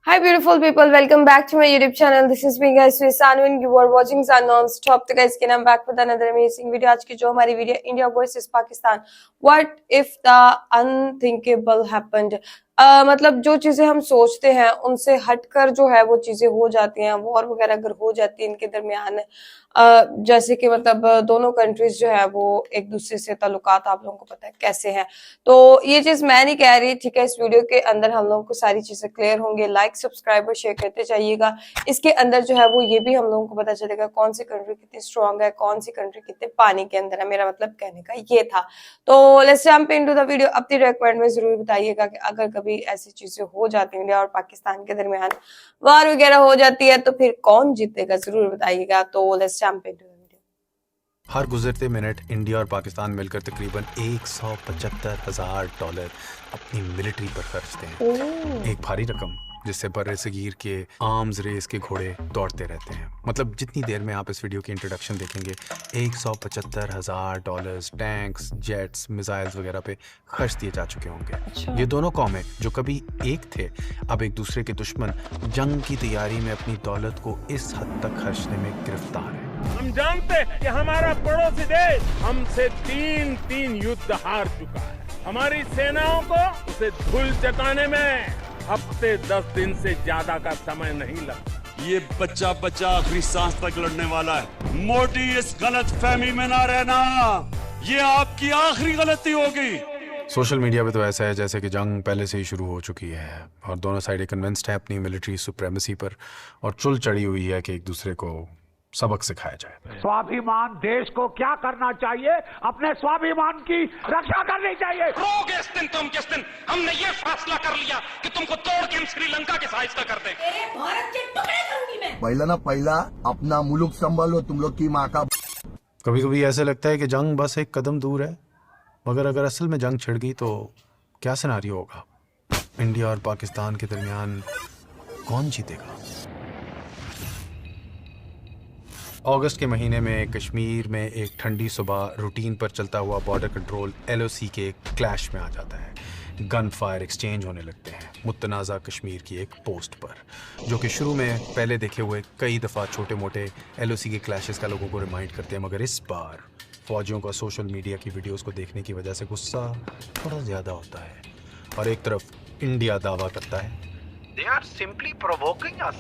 Hi beautiful people, welcome back to my YouTube channel. This is me guys, Sanu and you are watching Sun Non-Stop. तो guys, I'm back with another amazing video. आज की जो हमारी video India versus Pakistan. What if the unthinkable happened? मतलब जो चीजें हम सोचते हैं उनसे हटकर जो है वो चीजें हो जाती हैं. वॉर वगैरह अगर हो जाती है इनके दरमियान, जैसे कि मतलब दोनों कंट्रीज जो है वो एक दूसरे से ताल्लुकात आप लोगों को पता है कैसे हैं. तो ये चीज मैं नहीं कह रही, ठीक है. इस वीडियो के अंदर हम लोगों को सारी चीजें क्लियर होंगे. लाइक सब्सक्राइब और शेयर करते जाइएगा. इसके अंदर जो है वो ये भी हम लोगों को पता चलेगा कौन सी कंट्री कितनी स्ट्रांग है, कौन सी कंट्री कितने पानी के अंदर है. मेरा मतलब कहने का ये था. तो let's jump into the video. अपनी रिक्वायरमेंट में जरूर बताइएगा कि अगर कभी ऐसी चीजें हो जाती हैं इंडिया और पाकिस्तान के दरमियान, वार वगैरह हो जाती है, तो फिर कौन जीतेगा जरूर बताइएगा. तो let's jump into the video. हर गुजरते मिनट इंडिया और पाकिस्तान मिलकर तकरीबन $175,000 अपनी मिलिट्री पर खर्चते हैं. एक भारी रकम जिससे बर्र-ए-सगीर के आर्म्स रेस के घोड़े दौड़ते रहते हैं. मतलब जितनी देर में आप इस वीडियो की इंट्रोडक्शन देखेंगे $175,000 टैंक्स, जेट्स, मिसाइल्स वगैरह पे खर्च दिए जा चुके होंगे. अच्छा. ये दोनों कौमें जो कभी एक थे अब एक दूसरे के दुश्मन जंग की तैयारी में अपनी दौलत को इस हद तक खर्चने में गिरफ्तार है. हम जानते हैं कि हमारा पड़ोसी देश हमसे तीन युद्ध हार चुका है. हमारी सेनाओं को उसे धूल चटाने में हफ्ते 10 दिन से ज्यादा का समय नहीं लगता. ये बच्चा आखिरी सांस तक लड़ने वाला है. मोटी इस गलत फहमी में ना रहना, ये आपकी आखिरी गलती होगी. सोशल मीडिया पे तो ऐसा है जैसे कि जंग पहले से ही शुरू हो चुकी है और दोनों साइडें कन्विंस्ड हैं अपनी मिलिट्री सुप्रेमेसी पर और चुल चढ़ी हुई है कि एक दूसरे को सबक सिखाया जाए. स्वाभिमान देश को क्या करना चाहिए? अपने स्वाभिमान की रक्षा करनी चाहिए. रोगे इस दिन तुम जिस दिन हमने ये फैसला कर लिया कि तुमको तोड़ के हम श्रीलंका के साइज का कर दें. तेरे भारत के टुकड़े करूंगी मैं. पहला ना पहला अपना मुल्क संभालो, तुम लोग की माँ का. कभी कभी ऐसे लगता है कि जंग बस एक कदम दूर है, मगर अगर असल में जंग छिड़ गई तो क्या सिनारियो होगा. इंडिया और पाकिस्तान के दरमियान कौन जीतेगा? अगस्त के महीने में कश्मीर में एक ठंडी सुबह रूटीन पर चलता हुआ बॉर्डर कंट्रोल LOC के क्लैश में आ जाता है. गन फायर एक्सचेंज होने लगते हैं मुतनाज़ा कश्मीर की एक पोस्ट पर, जो कि शुरू में पहले देखे हुए कई दफ़ा छोटे मोटे LOC के क्लैशेस का लोगों को रिमाइंड करते हैं. मगर इस बार फौजियों का सोशल मीडिया की वीडियोस को देखने की वजह से गुस्सा थोड़ा ज़्यादा होता है. और एक तरफ इंडिया दावा करता है They are simply provoking us.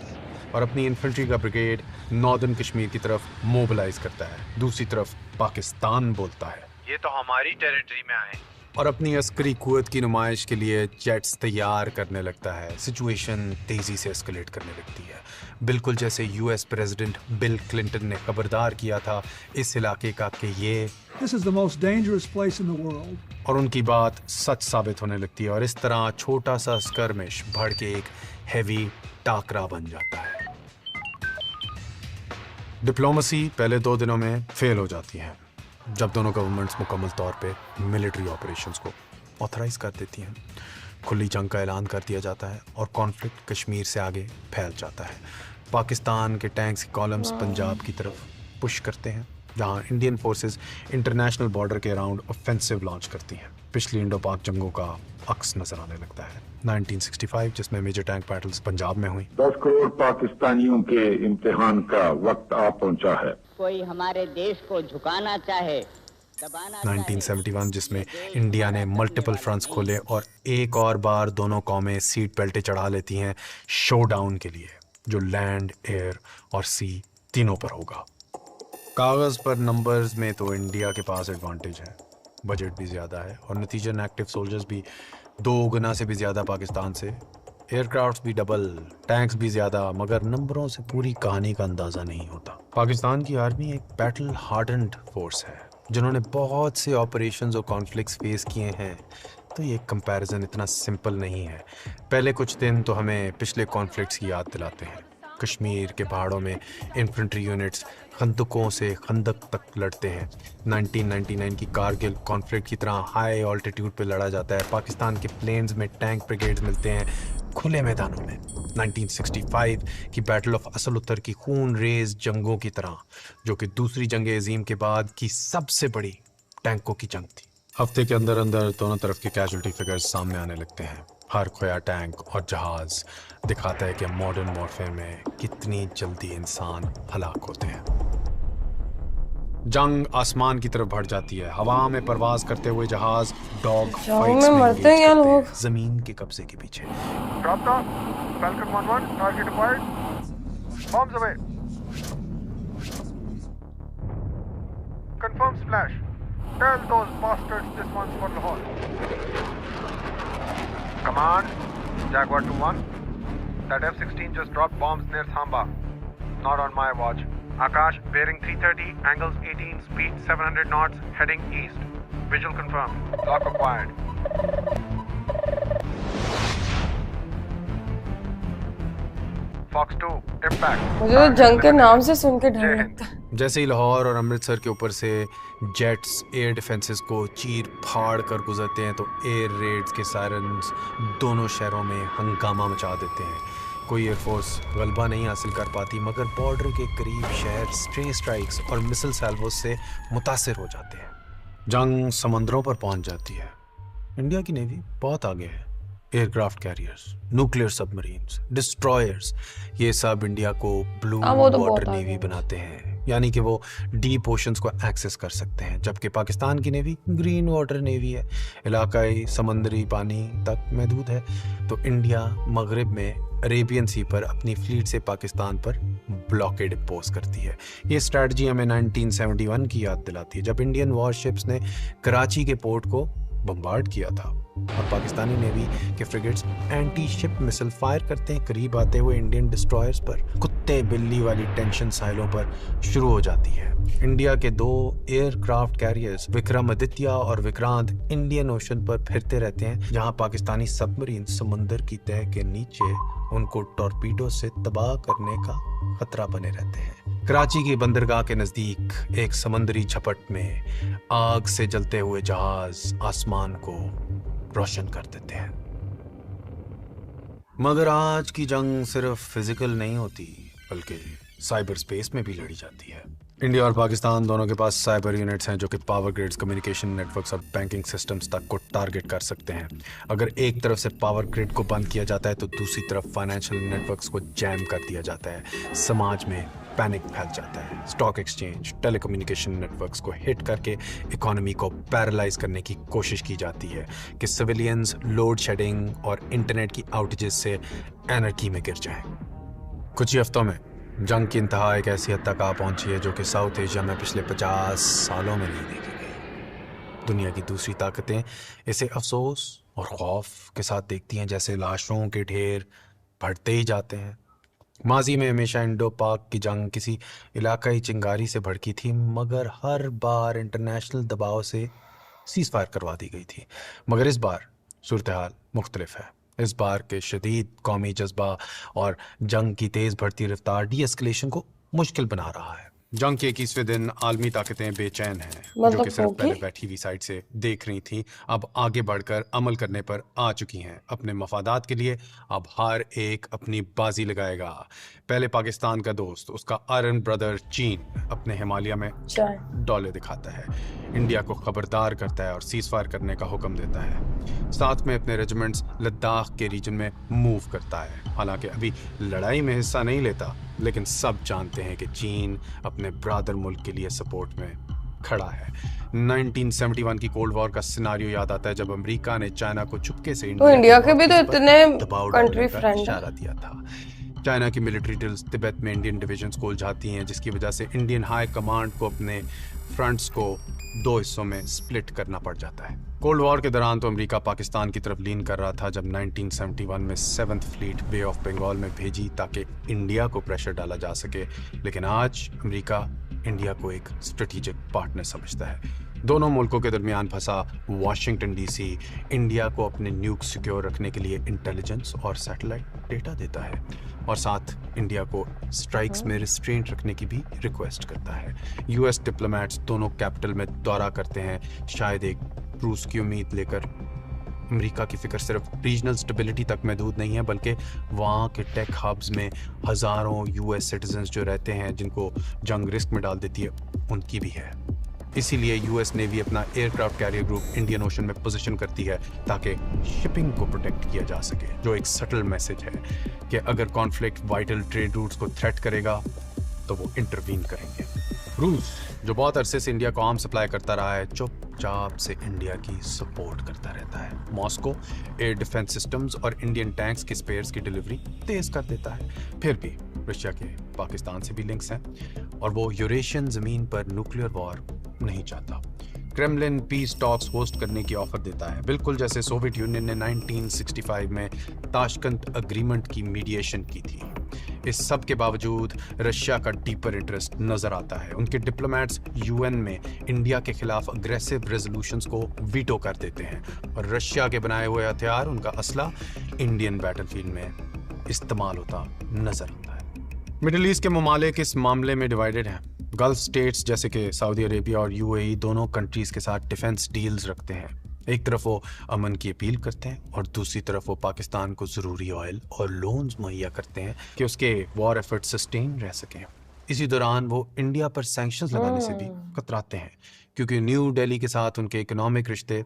और अपनी इन्फेंट्री का ब्रिगेड नॉर्दर्न कश्मीर की तरफ मोबिलाइज करता है. दूसरी तरफ पाकिस्तान बोलता है ये तो हमारी टेरिटरी में आए और अपनी अस्करी कुव्वत की नुमाइश के लिए जेट्स तैयार करने लगता है. सिचुएशन तेजी से एस्केलेट करने लगती है, बिल्कुल जैसे US प्रेसिडेंट बिल क्लिंटन ने खबरदार किया था इस इलाके का कि ये This is the most dangerous place in the world. और उनकी बात सच साबित होने लगती है. और इस तरह छोटा सा स्कर्मिश बढ़ के एक हैवी टाकरा बन जाता है. डिप्लोमेसी पहले 2 दिनों में फेल हो जाती है जब दोनों गवर्नमेंट्स मुकम्मल तौर पे मिलिट्री ऑपरेशंस को ऑथराइज कर देती हैं. खुली जंग का ऐलान कर दिया जाता है और कॉन्फ्लिक्ट कश्मीर से आगे फैल जाता है. पाकिस्तान के टैंक्स के कॉलम्स पंजाब की तरफ पुश करते हैं, जहां इंडियन फोर्सेस इंटरनेशनल बॉर्डर के अराउंड ऑफेंसिव लॉन्च करती हैं. पिछली इंडो पाक जंगों का अक्स नजर आने लगता है. 1965 जिसमें मेजर टैंक बैटल्स पंजाब में हुई. 10 करोड़ पाकिस्तानियों के इम्तिहान का वक्त आ पहुंचा है. कोई हमारे देश को झुकाना चाहे, दबाना 1971 जिसमें इंडिया ने मल्टीपल फ्रंट्स खोले और एक और बार दोनों कौमें सीट बेल्टें चढ़ा लेती हैं शोडाउन के लिए, जो लैंड, एयर और सी तीनों पर होगा. कागज़ पर नंबर्स में तो इंडिया के पास एडवांटेज है, बजट भी ज़्यादा है और नतीजन एक्टिव सोल्जर्स भी 2 गुना से भी ज़्यादा पाकिस्तान से, एयरक्राफ्ट भी डबल, टैंक्स भी ज़्यादा, मगर नंबरों से पूरी कहानी का अंदाज़ा नहीं होता. पाकिस्तान की आर्मी एक बैटल हार्डन्ड फोर्स है जिन्होंने बहुत से ऑपरेशंस और कॉन्फ्लिक्ट्स फेस किए हैं. तो ये कंपैरिजन इतना सिंपल नहीं है. पहले कुछ दिन तो हमें पिछले कॉन्फ्लिक्ट्स की याद दिलाते हैं. कश्मीर के पहाड़ों में इन्फेंट्री यूनिट्स खंदकों से खंदक तक लड़ते हैं. 1999 की कारगिल कॉन्फ्लिक्ट की तरह हाई ऑल्टीट्यूड पे लड़ा जाता है. पाकिस्तान के प्लेन्स में टैंक ब्रिगेड्स मिलते हैं खुले मैदानों में. 1965 की बैटल ऑफ असल उत्तर की खून रेज जंगों की तरह, जो कि दूसरी जंग अजीम के बाद की सबसे बड़ी टैंकों की जंग थी. हफ्ते के अंदर अंदर दोनों तरफ के कैजुअल्टी फिगर्स सामने आने लगते हैं. हर खोया टैंक और जहाज दिखाता है कि मॉडर्न वॉरफेयर में कितनी जल्दी इंसान हलाक होते हैं। जंग आसमान की तरफ बढ़ जाती है। हवा में परवाज करते हुए जहाज डॉग फाइट्स में मरते हैं यार लोग। जमीन के कब्जे के पीछे। Falcon 1-1, target acquired. Bombs away. Confirm splash. Tell those bastards this one's for Lahore. Command, Jaguar 2-1. That F-16 just dropped bombs near Samba. Not on my watch. Akash, bearing 330, angles 18, speed 700 knots, heading east. Visual confirmed. Lock acquired. Fox 2, impact. मुझे तो जंग के नाम से सुन के डर लगता है। जैसे ही लाहौर और अमृतसर के ऊपर से जेट्स एयर डिफेंसेस को चीर फाड़ कर गुजरते हैं तो एयर रेड्स के सायरन्स दोनों शहरों में हंगामा मचा देते हैं। कोई एयरफोर्स गलबा नहीं हासिल कर पाती, मगर बॉर्डर के करीब शहर स्ट्रे स्ट्राइक्स और मिसाइल सैल्वोस से मुतासिर हो जाते हैं। जंग समंदरों पर पहुंच जाती है। इंडिया की नेवी बहुत आगे है। Aircraft carriers, nuclear submarines, destroyers, ये सब इंडिया को ब्लू वाटर नेवी बनाते हैं, यानी कि वो डीप ओशंस को एक्सेस कर सकते हैं। जबकि पाकिस्तान की नेवी ग्रीन वाटर नेवी है, इलाकाई समंदरी पानी तक महदूद है। तो इंडिया मगरिब में अरेबियन सी पर अपनी फ्लीट से पाकिस्तान पर ब्लॉकेड इम्पोज करती है। ये स्ट्रैटेजी हमें 1971 की याद दिलाती है, जब इंडियन वॉरशिप्स ने कराची के पोर्ट को बम्बार्ड किया था और पाकिस्तानी नेवी के frigates anti ship missile fire करते हैं करीब आते हुए इंडियन डिस्ट्रॉयर्स पर। कुत्ते बिल्ली वाली टेंशन साहिलों पर शुरू हो जाती है। इंडिया के 2 एयरक्राफ्ट कैरियर्स विक्रमादित्य और विक्रांत इंडियन ओशन पर फिरते रहते हैं, जहां पाकिस्तानी सबमरीन समुंदर की तह के नीचे उनको टॉर्पीडो से तबाह करने का खतरा बने रहते हैं। कराची की बंदरगाह के नजदीक एक समंदरी झपट में आग से जलते हुए जहाज आसमान को रोशन कर देते हैं। मगर आज की जंग सिर्फ फिजिकल नहीं होती, बल्कि साइबर स्पेस में भी लड़ी जाती है। इंडिया और पाकिस्तान दोनों के पास साइबर यूनिट्स हैं जो कि पावर ग्रिड्स, कम्युनिकेशन नेटवर्क्स और बैंकिंग सिस्टम्स तक को टारगेट कर सकते हैं। अगर एक तरफ से पावर ग्रिड को बंद किया जाता है तो दूसरी तरफ फाइनेंशियल नेटवर्क्स को जैम कर दिया जाता है। समाज में पैनिक फैल जाता है। स्टॉक एक्सचेंज, टेलीकम्युनिकेशन नेटवर्क्स को हिट करके इकोनॉमी को पैरालाइज करने की कोशिश की जाती है कि सिविलियंस लोड शेडिंग और इंटरनेट की आउटेजेस से एनर्जी में गिर जाएं। कुछ ही हफ्तों में जंग की इंतहा एक ऐसी हद तक आ पहुंची है जो कि साउथ एशिया में पिछले 50 सालों में नहीं देखी गई। दुनिया की दूसरी ताकतें इसे अफसोस और खौफ के साथ देखती हैं, जैसे लाशों के ढेर बढ़ते ही जाते हैं। माजी में हमेशा इंडो पाक की जंग किसी इलाकाई चिंगारी से भड़की थी, मगर हर बार इंटरनेशनल दबाव से सीज फायर करवा दी गई थी। मगर इस बार सूरत हाल मुख्तलिफ है। इस बार के शदीद कौमी जज्बा और जंग की तेज़ बढ़ती रफ्तार डी एस्केलेशन को मुश्किल बना रहा है। जंग के 21वें दिन आलमी ताकतें बेचैन हैं, जो कि सिर्फ पहले बैठी हुई साइड से देख रही थी, अब आगे बढ़कर अमल करने पर आ चुकी हैं। अपने मफादात के लिए अब हर एक अपनी बाजी लगाएगा। पहले पाकिस्तान का दोस्त, उसका आयरन ब्रदर चीन अपने हिमालय में डोले दिखाता है, इंडिया को खबरदार करता है और सीज फायर करने का हुक्म देता है। साथ में अपने रेजिमेंट्स लद्दाख के रीजन में मूव करता है। हालांकि अभी लड़ाई में हिस्सा नहीं लेता, लेकिन सब जानते हैं कि चीन अपने ब्रादर मुल्क के लिए सपोर्ट में खड़ा है। 1971 की कोल्ड वॉर का सिनारियो याद आता है, जब अमेरिका ने चाइना को चुपके से इंडिया के भी तो इतने कंट्री फ्रेंड इशारा दिया था। चाइना की मिलिट्री ड्रिल्स तिब्बत में इंडियन डिविजन्स को उलझाती हैं, जिसकी वजह से इंडियन हाई कमांड को अपने फ्रंट्स को 2 हिस्सों में स्प्लिट करना पड़ जाता है। कोल्ड वॉर के दौरान तो अमेरिका पाकिस्तान की तरफ लीन कर रहा था, जब 1971 में 7th fleet bay of Bengal में भेजी ताकि इंडिया को प्रेशर डाला जा सके। लेकिन आज अमेरिका इंडिया को एक स्ट्रेटेजिक पार्टनर समझता है। दोनों मुल्कों के दरमियान फंसा वाशिंगटन डीसी इंडिया को अपने न्यूक सिक्योर रखने के लिए इंटेलिजेंस और सैटेलाइट डेटा देता है, और साथ इंडिया को स्ट्राइक्स में रिस्ट्रेंट रखने की भी रिक्वेस्ट करता है। यूएस डिप्लोमेट्स दोनों कैपिटल में दौरा करते हैं, शायद एक रूस की उम्मीद लेकर। अमेरिका की फिक्र सिर्फ रीजनल स्टेबिलिटी तक महदूद नहीं है, बल्कि वहाँ के टेक हब्स में हज़ारों यूएस सिटीजन्स जो रहते हैं, जिनको जंग रिस्क में डाल देती है, उनकी भी है। इसीलिए यूएस नेवी अपना aircraft carrier group Indian ocean में पोजीशन करती है ताकि शिपिंग को प्रोटेक्ट किया जा सके, जो एक सटल मैसेज है कि अगर कॉन्फ्लिक्ट वाइटल ट्रेड रूट्स को थ्रेट करेगा तो वो इंटरवीन करेंगे। रूस जो बहुत अरसे से इंडिया को आर्म सप्लाई करता रहा है, चुपचाप से इंडिया की सपोर्ट करता रहता है। मॉस्को एयर डिफेंस सिस्टम्स और इंडियन टैंक्स के स्पेयर्स की डिलीवरी तेज कर देता है। फिर भी रशिया के पाकिस्तान से भी लिंक्स हैं और वो यूरेशियन जमीन पर न्यूक्लियर वॉर नहीं चाहता। क्रेमलिन पीस टॉक्स होस्ट करने की ऑफर देता है, बिल्कुल जैसे सोवियत यूनियन ने 1965 में ताशकंद अग्रीमेंट की मीडिएशन की थी। इस सब के बावजूद रशिया का डीपर इंटरेस्ट नजर आता है। उनके डिप्लोमेट्स यूएन में इंडिया के खिलाफ अग्रेसिव रेजोल्यूशंस को वीटो कर देते हैं और रशिया के बनाए हुए हथियार, उनका असला इंडियन बैटलफील्ड में इस्तेमाल होता नजर आता है। मिडिल ईस्ट के ममालिक इस मामले में डिवाइडेड हैं। गल्फ स्टेट्स जैसे कि सऊदी अरेबिया और यूएई दोनों कंट्रीज के साथ डिफेंस डील्स रखते हैं। एक तरफ वो अमन की अपील करते हैं और दूसरी तरफ वो पाकिस्तान को ज़रूरी ऑयल और लोन्स मुहैया करते हैं कि उसके वॉर एफर्ट सस्टेन रह सकें। इसी दौरान वो इंडिया पर सैंक्शंस लगाने से भी कतराते हैं क्योंकि न्यू दिल्ली के साथ उनके इकोनॉमिक रिश्ते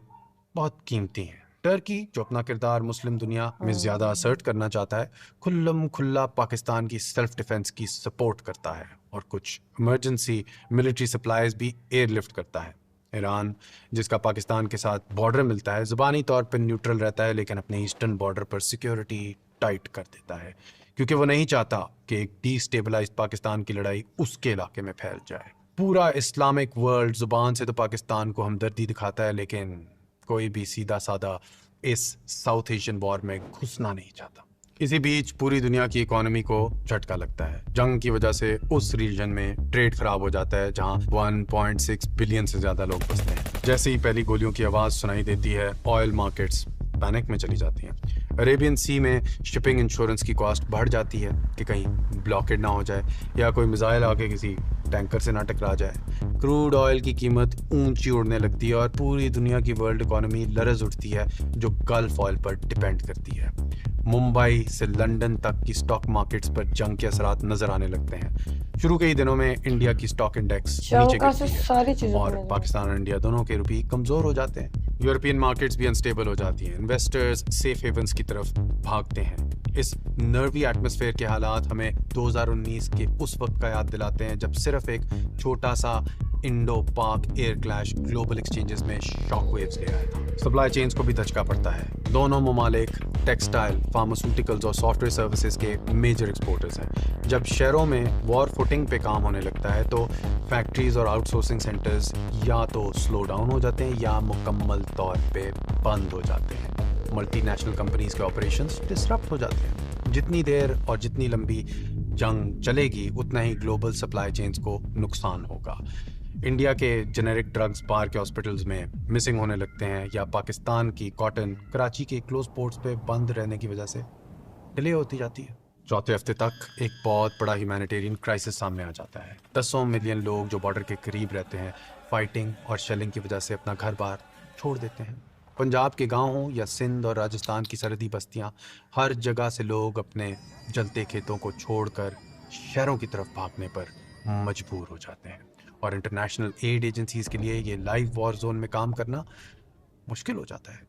बहुत कीमती हैं। टर्की जो अपना किरदार मुस्लिम दुनिया में ज़्यादा असर्ट करना चाहता है, खुल्लम खुल्ला पाकिस्तान की सेल्फ डिफेंस की सपोर्ट करता है और कुछ इमरजेंसी मिलिट्री सप्लाईज भी एयरलिफ्ट करता है। ईरान जिसका पाकिस्तान के साथ बॉर्डर मिलता है, ज़ुबानी तौर पर न्यूट्रल रहता है लेकिन अपने ईस्टर्न बॉर्डर पर सिक्योरिटी टाइट कर देता है क्योंकि वो नहीं चाहता कि एक डिस्टेबलाइज्ड पाकिस्तान की लड़ाई उसके इलाके में फैल जाए। पूरा इस्लामिक वर्ल्ड ज़ुबान से तो पाकिस्तान को हमदर्दी दिखाता है लेकिन कोई भी सीधा साधा इस साउथ एशियन वॉर में घुसना नहीं चाहता। इसी बीच पूरी दुनिया की इकोनॉमी को झटका लगता है। जंग की वजह से उस रीजन में ट्रेड खराब हो जाता है जहां 1.6 बिलियन से ज्यादा लोग बसते हैं। जैसे ही पहली गोलियों की आवाज सुनाई देती है, ऑयल मार्केट्स पैनिक में चली जाती हैं। अरेबियन सी में शिपिंग इंश्योरेंस की कॉस्ट बढ़ जाती है कि कहीं ब्लॉकेड ना हो जाए या कोई मिसाइल आके किसी टैंकर से ना टकरा जाए। क्रूड ऑयल की कीमत ऊंची उड़ने लगती है और पूरी दुनिया की वर्ल्ड इकोनॉमी लरज उठती है जो गल्फ ऑयल पर डिपेंड करती है। मुंबई से लंदन तक की स्टॉक मार्केट्स पर जंग के असरात नजर आने लगते हैं। शुरू के ही दिनों में इंडिया की स्टॉक इंडेक्स नीचे गिरती है और पाकिस्तान और इंडिया दोनों के रुपये कमजोर हो जाते हैं। यूरोपियन मार्केट्स भी अनस्टेबल हो जाती हैं। इन्वेस्टर्स सेफ हेवन्स की तरफ भागते हैं। इस नर्वी एटमॉस्फेयर के हालात हमें 2019 के उस वक्त का याद दिलाते हैं जब सिर्फ एक छोटा सा इंडो पाक एयर क्लैश ग्लोबल एक्सचेंजेस में शॉक वेव्स ले आया था। सप्लाई चेन्स को भी धचका पड़ता है। दोनों ममालिक टेक्सटाइल, फार्मास्यूटिकल्स और सॉफ्टवेयर सर्विसेज के मेजर एक्सपोर्टर्स हैं। जब शहरों में वॉर फुटिंग पे काम होने लगता है तो फैक्ट्रीज और आउटसोर्सिंग सेंटर्स या तो स्लो डाउन हो जाते हैं या मुकम्मल तौर पे बंद हो जाते हैं। मल्टीनेशनल कंपनीज के ऑपरेशंस डिसरप्ट हो जाते हैं। जितनी देर और जितनी लंबी जंग चलेगी उतना ही ग्लोबल सप्लाई चेन्स को नुकसान होगा। इंडिया के जेनेरिक ड्रग्स बाहर के हॉस्पिटल्स में मिसिंग होने लगते हैं या पाकिस्तान की कॉटन कराची के क्लोज पोर्ट्स पे बंद रहने की वजह से डिले होती जाती है। चौथे हफ्ते तक एक बहुत बड़ा ह्यूमैनिटेरियन क्राइसिस सामने आ जाता है। 10 मिलियन लोग जो बॉर्डर के करीब रहते हैं फाइटिंग और शेलिंग की वजह से अपना घर बार छोड़ देते हैं। पंजाब के गाँव हों या सिंध और राजस्थान की सरहदी बस्तियाँ, हर जगह से लोग अपने जलते खेतों को छोड़कर शहरों की तरफ भागने पर मजबूर हो जाते हैं और इंटरनेशनल एड एजेंसीज के लिए ये लाइव वॉर जोन में काम करना मुश्किल हो जाता है।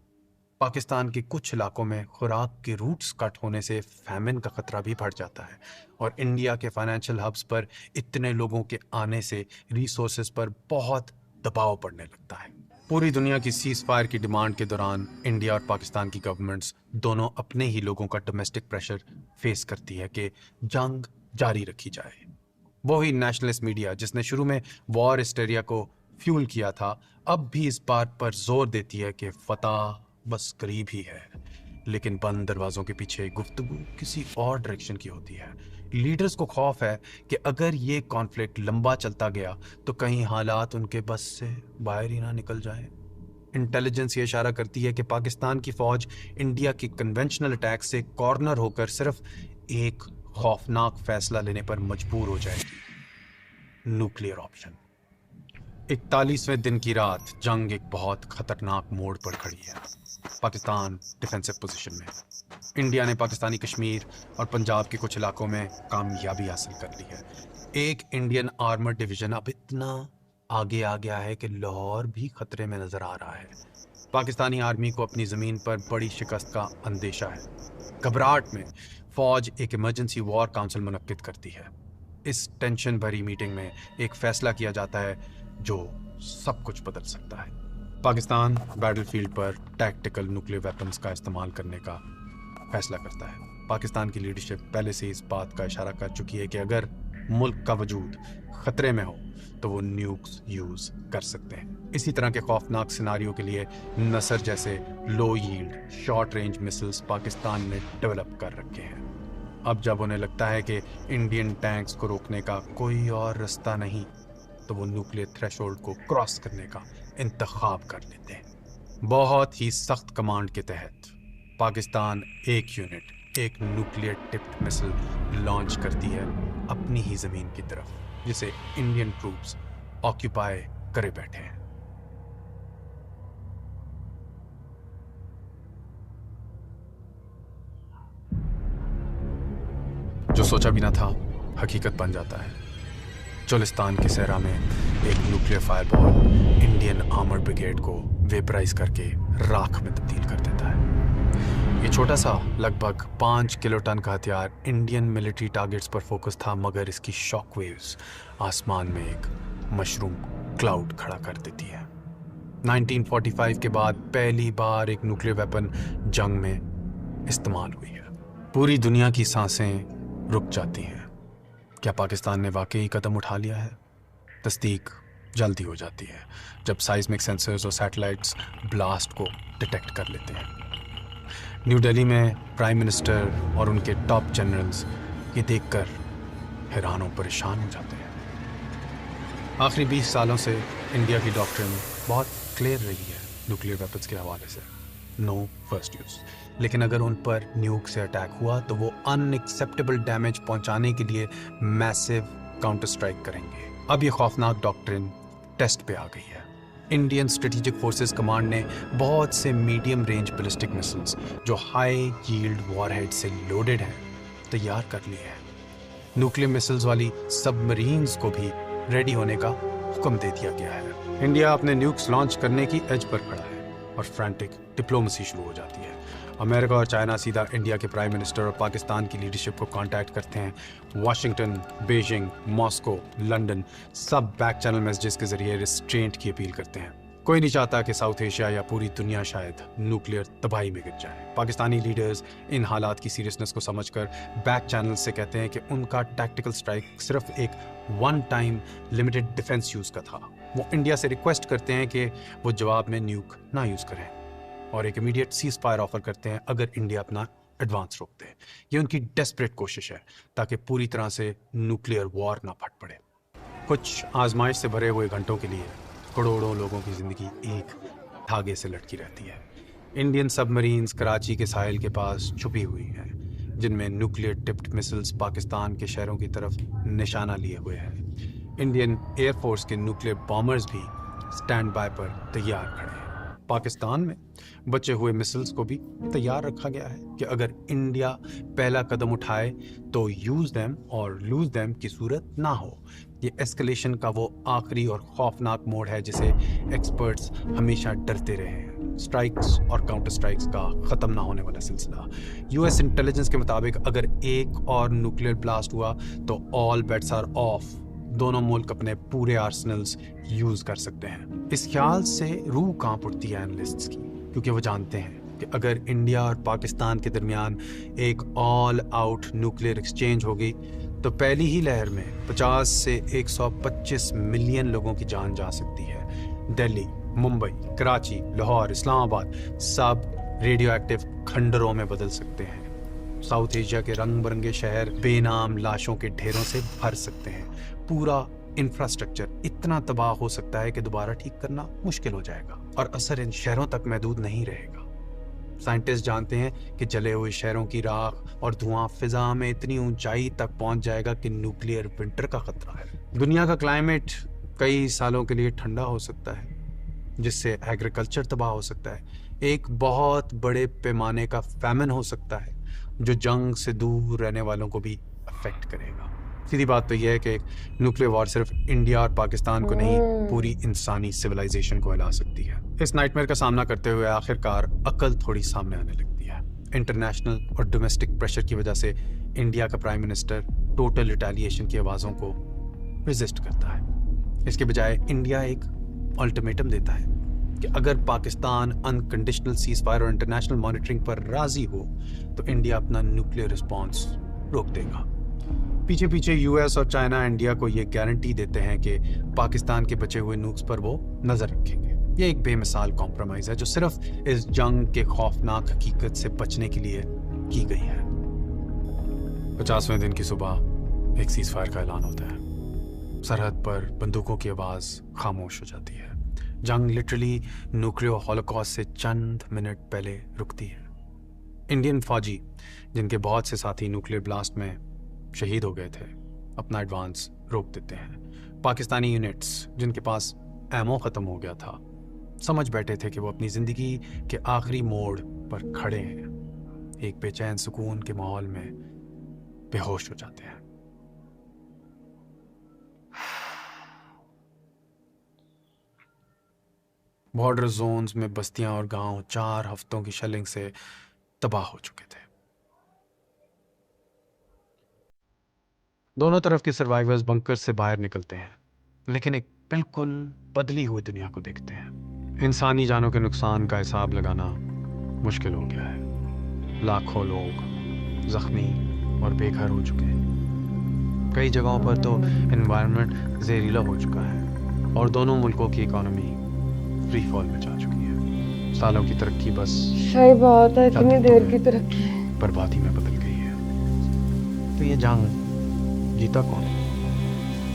पाकिस्तान के कुछ इलाकों में खुराक के रूट्स कट होने से फैमिन का खतरा भी बढ़ जाता है और इंडिया के फाइनेंशियल हब्स पर इतने लोगों के आने से रिसोर्सेज पर बहुत दबाव पड़ने लगता है। पूरी दुनिया की सीज फायर की डिमांड के दौरान इंडिया और पाकिस्तान की गवर्नमेंट्स दोनों अपने ही लोगों का डोमेस्टिक प्रेशर फेस करती है कि जंग जारी रखी जाए। वही नेशनलिस्ट मीडिया जिसने शुरू में वॉर हिस्टेरिया को फ्यूल किया था, अब भी इस बात पर जोर देती है कि फतह बस करीब ही है, लेकिन बंद दरवाजों के पीछे गुफ्तगू किसी और डायरेक्शन की होती है। लीडर्स को खौफ है कि अगर ये कॉन्फ्लिक्ट लंबा चलता गया तो कहीं हालात उनके बस से बाहर ही ना निकल जाए। इंटेलिजेंस ये इशारा करती है कि पाकिस्तान की फौज इंडिया के कन्वेंशनल अटैक से कॉर्नर होकर सिर्फ एक खौफनाक फैसला लेने पर मजबूर हो जाएगी, न्यूक्लियर ऑप्शन। 41वें दिन की रात जंग एक बहुत खतरनाक मोड़ पर खड़ी है। पाकिस्तान डिफेंसिव पोजीशन में। इंडिया ने पाकिस्तानी कश्मीर और पंजाब के कुछ इलाकों में कामयाबी हासिल कर ली है। एक इंडियन आर्मर डिवीजन अब इतना आगे आ गया है कि लाहौर भी खतरे में नजर आ रहा है। पाकिस्तानी आर्मी को अपनी ज़मीन पर बड़ी शिकस्त का अंदेशा है। घबराहट में फौज एक इमरजेंसी वॉर काउंसिल मुनक्किद करती है। इस टेंशन भरी मीटिंग में एक फैसला किया जाता है जो सब कुछ बदल सकता है। पाकिस्तान बैटलफील्ड पर टैक्टिकल न्यूक्लियर वेपन्स का इस्तेमाल करने का फैसला करता है। पाकिस्तान की लीडरशिप पहले से इस बात का इशारा कर चुकी है कि अगर मुल्क का वजूद खतरे में हो तो वो न्यूक्स यूज कर सकते हैं। इसी तरह के खौफनाक सिनारियों के लिए नसर जैसे low yield short range missiles Pakistan ने डेवलप कर रखे हैं। अब जब उन्हें लगता है कि इंडियन टैंक्स को रोकने का कोई और रास्ता नहीं, तो वो न्यूक्लियर थ्रेशोल्ड को क्रॉस करने का इंतखाब कर लेते हैं। बहुत ही सख्त कमांड के तहत पाकिस्तान एक यूनिट एक न्यूक्लियर टिप्ड मिसाइल लॉन्च करती है अपनी ही ज़मीन की तरफ, जिसे इंडियन ट्रूप्स ऑक्यूपाई करे बैठे हैं। जो सोचा भी ना था हकीकत बन जाता है। चोलिस्तान के सहरा में एक nuclear fireball Indian armoured brigade को वेपराइज करके राख में तब्दील कर देता है। ये छोटा सा लगभग 5 किलोटन का हथियार इंडियन मिलिट्री टारगेट्स पर फोकस था, मगर इसकी शॉक वेव्स आसमान में एक मशरूम क्लाउड खड़ा कर देती है। 1945 के बाद पहली बार एक न्यूक्लियर वेपन जंग में इस्तेमाल हुई है। पूरी दुनिया की सांसें रुक जाती हैं। क्या पाकिस्तान ने वाकई कदम उठा लिया है? तस्दीक जल्दी हो जाती है जब साइस्मिक सेंसर्स और सैटेलाइट्स ब्लास्ट को डिटेक्ट कर लेते हैं। न्यू दिल्ली में प्राइम मिनिस्टर और उनके टॉप जनरल्स ये देखकर हैरान और परेशान हो जाते हैं। आखिरी 20 सालों से इंडिया की डॉक्ट्रिन बहुत क्लियर रही है न्यूक्लियर वेपन्स के हवाले से, नो फर्स्ट यूज़। लेकिन अगर उन पर न्यूक से अटैक हुआ तो वो अनएक्सेप्टेबल डैमेज पहुंचाने के लिए मैसिव काउंटर स्ट्राइक करेंगे। अब ये खौफनाक डॉक्ट्रिन टेस्ट पे आ गई है। इंडियन स्ट्रेटेजिक फोर्सेस कमांड ने बहुत से मीडियम रेंज बैलिस्टिक मिसाइल्स जो हाई यील्ड वॉरहेड से लोडेड हैं तैयार कर लिए हैं। न्यूक्लियर मिसाइल्स वाली सबमरीन्स को भी रेडी होने का हुक्म दे दिया गया है। इंडिया अपने न्यूक्स लॉन्च करने की एज पर खड़ा है और फ्रैंटिक डिप्लोमेसी शुरू हो जाती है। अमेरिका और चाइना सीधा इंडिया के प्राइम मिनिस्टर और पाकिस्तान की लीडरशिप को कांटेक्ट करते हैं। वाशिंगटन, बीजिंग, मॉस्को, लंदन सब बैक चैनल मैसेजेस के जरिए रिस्ट्रेंट की अपील करते हैं। कोई नहीं चाहता कि साउथ एशिया या पूरी दुनिया शायद न्यूक्लियर तबाही में गिर जाए। पाकिस्तानी लीडर्स इन हालात की सीरियसनेस को समझकर बैक चैनल से कहते हैं कि उनका टैक्टिकल स्ट्राइक सिर्फ एक one time limited defence use का था। वो इंडिया से रिक्वेस्ट करते हैं कि वो जवाब में न्यूक ना यूज़ करें और एक इमीडिएट सीज फायर ऑफर करते हैं अगर इंडिया अपना एडवांस रोक दे। ये उनकी डेस्परेट कोशिश है ताकि पूरी तरह से न्यूक्लियर वॉर ना फट पड़े। कुछ आजमाइश से भरे हुए घंटों के लिए करोड़ों लोगों की जिंदगी एक धागे से लटकी रहती है। इंडियन सबमरीन्स कराची के साहिल के पास छुपी हुई हैं, जिनमें न्यूक्लियर टिप्ड मिसाइल्स पाकिस्तान के शहरों की तरफ निशाना लिए हुए हैं। इंडियन एयरफोर्स के न्यूक्लियर बॉम्बर्स भी स्टैंड बाय पर तैयार खड़े हैं। पाकिस्तान में बचे हुए मिसाइल्स को भी तैयार रखा गया है कि अगर इंडिया पहला कदम उठाए तो यूज देम और लूज देम की सूरत ना हो। ये एस्केलेशन का वो आखिरी और खौफनाक मोड़ है जिसे एक्सपर्ट्स हमेशा डरते रहे हैं। स्ट्राइक्स और काउंटर स्ट्राइक्स का ख़त्म ना होने वाला सिलसिला। यूएस इंटेलिजेंस के मुताबिक अगर एक और न्यूक्लियर ब्लास्ट हुआ तो ऑल बेट्स आर ऑफ। दोनों मुल्क अपने पूरे आर्सेनल्स यूज़ कर सकते हैं। इस ख्याल से रूह कांप उठती है एनालिस्ट्स की, क्योंकि वो जानते हैं कि अगर इंडिया और पाकिस्तान के दरमियान एक ऑल आउट न्यूक्लियर एक्सचेंज होगी तो पहली ही लहर में 50 से 125 मिलियन लोगों की जान जा सकती है। दिल्ली, मुंबई, कराची, लाहौर, इस्लामाबाद सब रेडियो एक्टिव खंडरों में बदल सकते हैं। साउथ एशिया के रंग बिरंगे शहर बेनाम लाशों के ढेरों से भर सकते हैं। पूरा इंफ्रास्ट्रक्चर इतना तबाह हो सकता है कि दोबारा ठीक करना मुश्किल हो जाएगा और असर इन शहरों तक महदूद नहीं रहेगा। साइंटिस्ट जानते हैं कि जले हुए शहरों की राख और धुआं फिजा में इतनी ऊंचाई तक पहुंच जाएगा कि न्यूक्लियर विंटर का खतरा है। दुनिया का क्लाइमेट कई सालों के लिए ठंडा हो सकता है, जिससे एग्रीकल्चर तबाह हो सकता है। एक बहुत बड़े पैमाने का फैमिन हो सकता है जो जंग से दूर रहने वालों को भी अफेक्ट करेगा। सीधी बात तो यह है कि न्यूक्लियर वॉर सिर्फ इंडिया और पाकिस्तान को नहीं, पूरी इंसानी सिविलाइजेशन को हिला सकती है। इस नाइटमेयर का सामना करते हुए आखिरकार अकल थोड़ी सामने आने लगती है। इंटरनेशनल और डोमेस्टिक प्रेशर की वजह से इंडिया का प्राइम मिनिस्टर टोटल रिटेलिएशन की आवाज़ों को रेजिस्ट करता है। इसके बजाय इंडिया एक अल्टीमेटम देता है कि अगर पाकिस्तान अनकंडीशनल सीज फायर और इंटरनेशनल मॉनिटरिंग पर राजी हो तो इंडिया अपना न्यूक्लियर रिस्पॉन्स रोक देगा। पीछे पीछे यूएस और चाइना इंडिया को ये गारंटी देते हैं कि पाकिस्तान के बचे हुए नूक्स पर वो नजर रखेंगे। ये एक बेमिसाल कॉम्प्रोमाइज है जो सिर्फ इस जंग के खौफनाक हकीकत से बचने के लिए की गई है। 50वें दिन की सुबह एक सीज फायर का ऐलान होता है। सरहद पर बंदूकों की आवाज खामोश हो जाती है। जंग लिटरली न्यूक्लियर हॉलोकॉस्ट से चंद मिनट पहले रुकती है। इंडियन फौजी जिनके बहुत से साथी न्यूक्लियर ब्लास्ट में शहीद हो गए थे अपना एडवांस रोक देते हैं। पाकिस्तानी यूनिट्स जिनके पास एमओ ख़त्म हो गया था समझ बैठे थे कि वो अपनी ज़िंदगी के आखिरी मोड़ पर खड़े हैं। एक बेचैन सुकून के माहौल में बेहोश हो जाते हैं। बॉर्डर जोन्स में बस्तियां और गांव 4 हफ्तों की शेलिंग से तबाह हो चुके थे। दोनों तरफ के सर्वाइवर्स बंकर से बाहर निकलते हैं, लेकिन एक बिल्कुल बदली हुई दुनिया को देखते हैं। इंसानी जानों के नुकसान का हिसाब लगाना मुश्किल हो गया है। लाखों लोग जख्मी और बेघर हो चुके हैं। कई जगहों पर तो एनवायरनमेंट जहरीला हो चुका है और दोनों मुल्कों की इकोनॉमी फ्री फॉल में जा चुकी है। सालों की तरक्की बस सही बात है, इतनी देर की तरक्की बर्बादी में बदल गई है। तो ये जंग जीता कौन?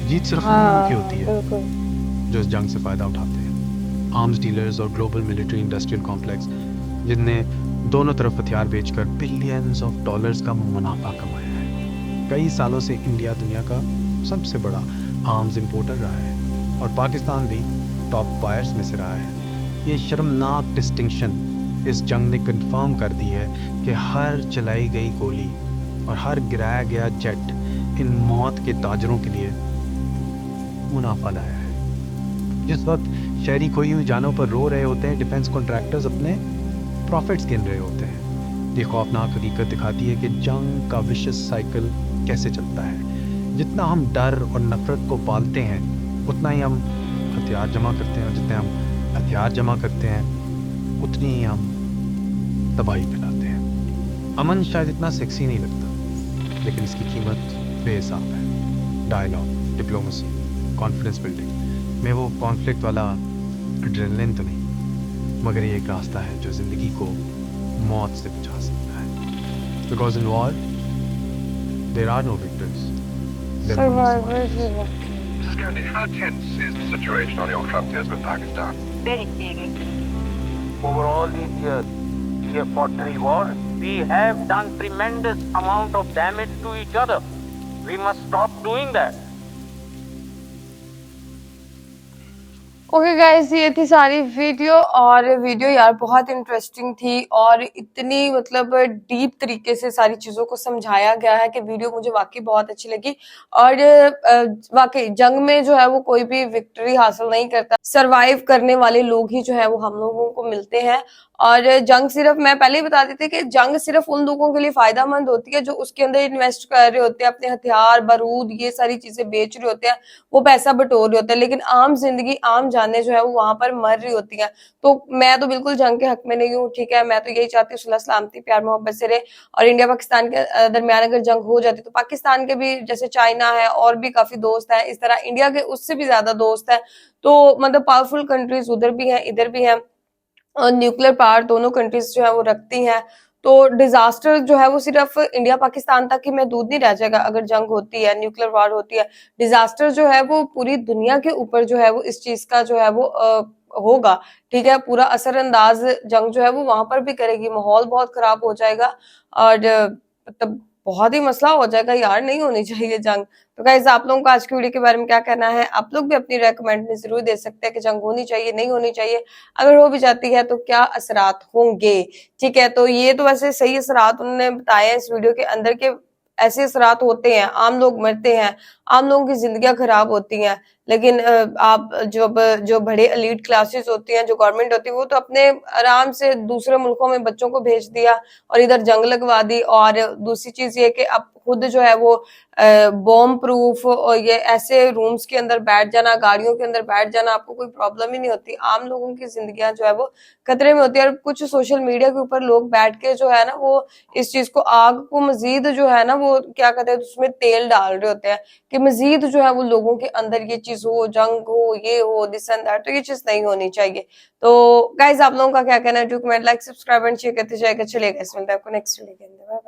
जीत सिर्फ उन की होती है जो इस जंग से फायदा उठाते हैं। आर्म्स डीलर्स और ग्लोबल मिलिट्री इंडस्ट्रियल कॉम्प्लेक्स जिनने दोनों तरफ हथियार बेचकर बिलियंस ऑफ डॉलर्स का मुनाफा कमाया है। कई सालों से इंडिया दुनिया का सबसे बड़ा आर्म्स इंपोर्टर रहा है और पाकिस्तान भी टॉप बायर्स में से रहा है। ये शर्मनाक डिस्टिंक्शन इस जंग ने कंफर्म कर दी है कि हर चलाई गई गोली और हर गिराया गया जेट इन मौत के ताजरों के लिए मुनाफा लाया है। जिस वक्त शहरी खोई हुई जानों पर रो रहे होते हैं, डिफेंस कॉन्ट्रैक्टर्स अपने प्रॉफिट्स गिन रहे होते हैं। ये खौफनाक हकीकत दिखाती है कि जंग का विशिष्ट साइकिल कैसे चलता है। जितना हम डर और नफरत को पालते हैं उतना ही हम हथियार जमा करते हैं और जितने हम हथियार जमा करते हैं उतनी ही हम तबाही फैलाते हैं। अमन शायद इतना सेक्सी नहीं लगता, लेकिन इसकी कीमत बेहिसाब है। डायलॉग, डिप्लोमेसी, कॉन्फिडेंस बिल्डिंग में वो कॉन्फ्लिक्ट वाला एड्रेनलिन तो नहीं, मगर ये एक रास्ता है जो ज़िंदगी को मौत से बचा सकता है। Because in war there are no victors, How tense is the situation on your frontiers with Pakistan? Very serious. Over all these years, we have fought 3 wars. We have done tremendous amount of damage to each other. We must stop doing that. Okay guys, ये थी सारी video और video यार बहुत interesting थी और इतनी मतलब डीप तरीके से सारी चीजों को समझाया गया है कि वीडियो मुझे वाकई बहुत अच्छी लगी। और वाकई जंग में जो है वो कोई भी विक्ट्री हासिल नहीं करता, सरवाइव करने वाले लोग ही जो है वो हम लोगों को मिलते हैं। और जंग सिर्फ, मैं पहले ही बता देती कि जंग सिर्फ उन लोगों के लिए फायदेमंद होती है जो उसके अंदर इन्वेस्ट कर रहे होते हैं, अपने हथियार बारूद ये सारी चीजें बेच रहे होते हैं, वो पैसा बटोर रहे होते हैं। लेकिन आम जिंदगी, आम जाने जो है वो वहां पर मर रही होती हैं। तो मैं तो बिल्कुल जंग के हक में नहीं हूँ, ठीक है। मैं तो यही चाहती हूँ सुलह सलामती प्यार मोहब्बत से रहे। और इंडिया पाकिस्तान के दरमियान अगर जंग हो जाती तो पाकिस्तान के भी जैसे चाइना है और भी काफी दोस्त है, इस तरह इंडिया के उससे भी ज्यादा दोस्त है। तो मतलब पावरफुल कंट्रीज उधर भी है इधर भी है, और न्यूक्लियर पावर दोनों कंट्रीज जो है वो रखती हैं। तो डिजास्टर जो है वो सिर्फ इंडिया पाकिस्तान तक ही महदूद नहीं रह जाएगा। अगर जंग होती है, न्यूक्लियर वॉर होती है, डिजास्टर जो है वो पूरी दुनिया के ऊपर जो है वो इस चीज का जो है वो होगा, ठीक है। पूरा असरअंदाज जंग जो है वो वहां पर भी करेगी, माहौल बहुत खराब हो जाएगा और मतलब बहुत ही मसला हो जाएगा यार। नहीं होनी चाहिए जंग। तो गाइस, आप लोगों को आज की वीडियो के बारे में क्या कहना है? आप लोग भी अपनी राय कमेंट में जरूर दे सकते हैं कि जंग होनी चाहिए नहीं होनी चाहिए, अगर हो भी जाती है तो क्या असरात होंगे, ठीक है। तो ये तो वैसे सही असरात उन्होंने बताए हैं इस वीडियो के अंदर के ऐसे असरात होते हैं, आम लोग मरते हैं, आम लोगों की जिंदगियां खराब होती हैं, लेकिन आप जो बड़े एलीट क्लासेस होती हैं, जो गवर्नमेंट होती है, वो तो अपने आराम से दूसरे मुल्कों में बच्चों को भेज दिया और इधर जंग लगवा दी। और दूसरी चीज ये कि अब खुद जो है वो बॉम्ब प्रूफ और ये ऐसे रूम्स के अंदर बैठ जाना, गाड़ियों के अंदर बैठ जाना, आपको कोई प्रॉब्लम ही नहीं होती। आम लोगों की जिंदगियां जो है वो खतरे में होती है। और कुछ सोशल मीडिया के ऊपर लोग बैठ के जो है ना वो इस चीज को, आग को मजीद जो है ना वो क्या कहते हैं, उसमें तेल डाल रहे होते हैं कि मजीद जो है वो लोगों के अंदर ये चीज हो, जंग हो, ये हो, दिस एंड दैट। तो ये चीज नहीं होनी चाहिए। तो गाइज आप लोगों का क्या कहना है? Do comment, like, subscribe and share करते जाएगा। चलिए गाइस, मिलते हैं आपको नेक्स्ट वीडियो के अंदर।